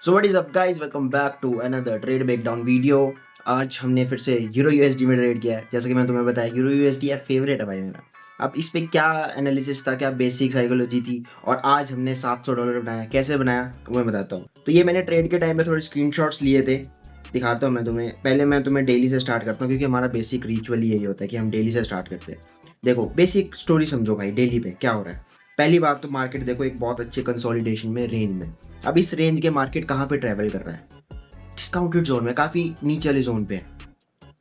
So what is up guys, welcome back to another trade breakdown video. आज हमने फिर से यूरो यूएसडी में ट्रेड किया है। जैसे कि मैं तुम्हें बताया, यूरो यूएसडी यार फेवरेट है भाई मेरा। अब इस पे क्या एनालिसिस था, क्या बेसिक साइकोलॉजी थी, और आज हमने $700 बनाया। कैसे बनाया वो मैं बताता हूँ। तो ये मैंने ट्रेड के टाइम पे थोड़े स्क्रीनशॉट्स लिए थे, दिखाता हूँ मैं तुम्हें। पहले मैं तुम्हें डेली से स्टार्ट करता हूँ, क्योंकि हमारा बेसिक रिचुअल यही होता है कि हम डेली से स्टार्ट करते हैं। देखो बेसिक स्टोरी समझो भाई, डेली पे क्या हो रहा है। पहली बात तो मार्केट देखो एक बहुत अच्छे कंसोलिडेशन में, रेंज में। अब इस रेंज के मार्केट कहाँ पे ट्रैवल कर रहा है? डिस्काउंटेड जोन में, काफ़ी नीचे वाले जोन पे है।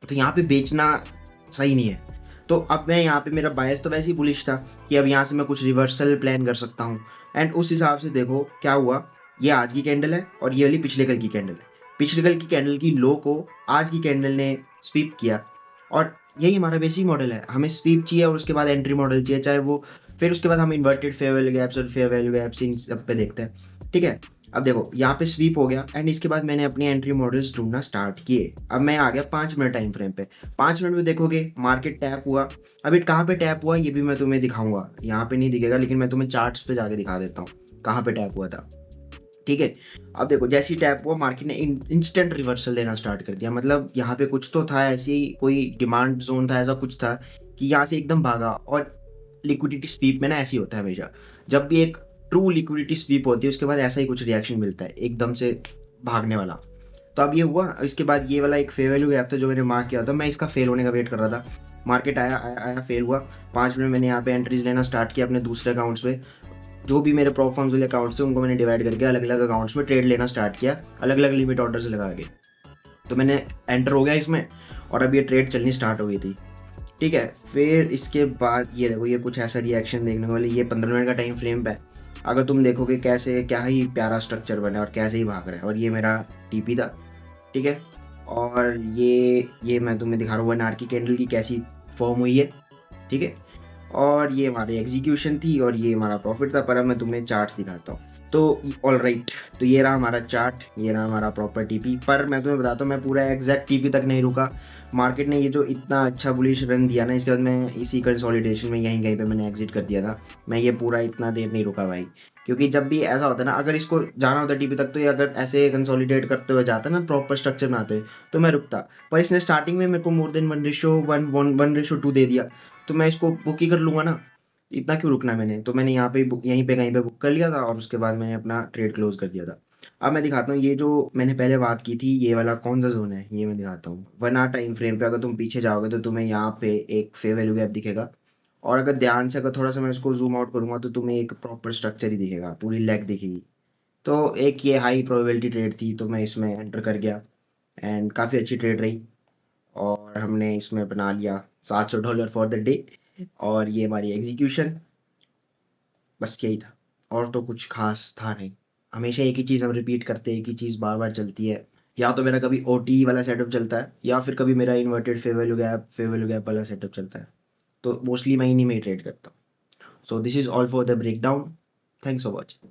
तो यहाँ पे बेचना सही नहीं है। तो अब मैं यहाँ पे, मेरा बायस तो वैसे ही बुलिश था कि अब यहाँ से मैं कुछ रिवर्सल प्लान कर सकता हूँ। एंड उस हिसाब से देखो क्या हुआ। ये आज की कैंडल है और ये वाली पिछले कल की कैंडल है। पिछले कल की कैंडल की लो को आज की कैंडल ने स्वीप किया। और यही हमारा बेसिक मॉडल है, हमें स्वीप चाहिए और उसके बाद एंट्री मॉडल चाहिए, चाहे वो फिर उसके बाद हम इन्वर्टेड फेयर वैल्यू गैप्स और फेयर वैल्यू गैप्स इन सब पे देखते हैं। ठीक है। अब देखो यहाँ पे स्वीप हो गया एंड इसके बाद मैंने अपनी एंट्री मॉडल्स ढूंढना स्टार्ट किए। अब मैं आ गया 5 मिनट टाइम फ्रेम पे। 5 मिनट में देखोगे मार्केट टैप हुआ। अब ये कहाँ पे टैप हुआ ये भी मैं तुम्हें दिखाऊंगा। यहाँ पे नहीं दिखेगा, लेकिन मैं तुम्हें चार्ट्स पे जाके दिखा देता हूँ कहाँ पे टैप हुआ था। ठीक है। अब देखो जैसी टैप हुआ, मार्केट ने इंस्टेंट रिवर्सल देना स्टार्ट कर दिया। मतलब यहाँ पे कुछ तो था, ऐसी कोई डिमांड जोन था, ऐसा कुछ था कि यहाँ से एकदम भागा। और लिक्विडिटी स्वीप में ना ऐसे ही होता है हमेशा। जब भी एक ट्रू लिक्विडिटी स्वीप होती है उसके बाद ऐसा ही कुछ रिएक्शन मिलता है, एकदम से भागने वाला। तो अब ये हुआ। इसके बाद ये वाला एक फेयर वैल्यू गैप था जो मैंने मार्क किया था, मैं इसका फेल होने का वेट कर रहा था। मार्केट आया आया आया, फेल हुआ। 5 मिनट मैंने यहाँ पे एंट्रीज लेना स्टार्ट किया अपने दूसरे अकाउंट्स पे। जो भी मेरे प्रॉफर्म्स वाले अकाउंट्स थे उनको मैंने डिवाइड करके अलग अलग अकाउंट्स में ट्रेड लेना स्टार्ट किया, अलग अलग लिमिट ऑर्डर्स लगा के। तो मैंने एंटर हो गया इसमें और अब ये ट्रेड चलनी स्टार्ट हो गई थी। ठीक है। फिर इसके बाद ये देखो, ये कुछ ऐसा रिएक्शन देखने को मिले। ये 15 मिनट का टाइम फ्रेम है। अगर तुम देखोगे कैसे, क्या ही प्यारा स्ट्रक्चर बना है और कैसे ही भाग रहा है। और ये मेरा टीपी था। ठीक है। और ये मैं तुम्हें दिखा रहा हूँ 1 आवर की कैंडल की कैसी फॉर्म हुई है। ठीक है। और ये हमारी एग्जीक्यूशन थी और ये हमारा प्रॉफिट था। पर अब मैं तुम्हें चार्ट्स दिखाता हूँ। तो ऑल राइट, तो ये रहा हमारा चार्ट, ये रहा हमारा प्रॉपर टीपी। पर मैं तुम्हें बताता हूँ, मैं पूरा एग्जैक्ट टीपी तक नहीं रुका। मार्केट ने ये जो इतना अच्छा बुलिश रन दिया ना, इसके बाद मैं इसी कंसोलिडेशन में यहीं कहीं पे मैंने एग्जिट कर दिया था। मैं ये पूरा इतना देर नहीं रुका भाई। क्योंकि जब भी ऐसा होता है ना, अगर इसको जाना होता टीपी तक, तो ये अगर ऐसे कंसोलिडेट करते हुए जाता ना, प्रॉपर स्ट्रक्चर बनाते हुए, तो मैं रुकता। पर इसने स्टार्टिंग में मेरे को मोर देन 1:1 दे दिया। तो मैं इसको बुक ही कर लूँगा ना, इतना क्यों रुकना मैंने। तो मैंने यहाँ पे बुक, यहीं पे कहीं पे बुक कर लिया था और उसके बाद मैंने अपना ट्रेड क्लोज कर दिया था। अब मैं दिखाता हूँ ये जो मैंने पहले बात की थी, ये वाला कौन सा जोन है ये मैं दिखाता हूँ। 1 आवर टाइम फ्रेम पे अगर तुम पीछे जाओगे तो तुम्हें यहाँ पे एक फेयर वैल्यू गैप दिखेगा। और अगर ध्यान से, अगर थोड़ा सा मैं इसको जूम आउट करूँगा तो तुम्हें एक प्रॉपर स्ट्रक्चर ही दिखेगा, पूरी लेग दिखेगी। तो एक ये हाई प्रोबेबिलिटी ट्रेड थी, तो मैं इसमें एंटर कर गया एंड काफ़ी अच्छी ट्रेड रही। और हमने इसमें बना लिया $700 फॉर द डे। और ये हमारी एग्जीक्यूशन, बस यही था। और तो कुछ खास था नहीं। हमेशा एक ही चीज़ हम रिपीट करते हैं, एक ही चीज़ बार बार चलती है। या तो मेरा कभी ओ टी वाला सेटअप चलता है, या फिर कभी मेरा इन्वर्टेड फेयर वैल्यू गैप वाला सेटअप चलता है। तो मोस्टली मैं इन्हीं में ही ट्रेड करता हूँ। So this is all for the breakdown. Thanks for watching.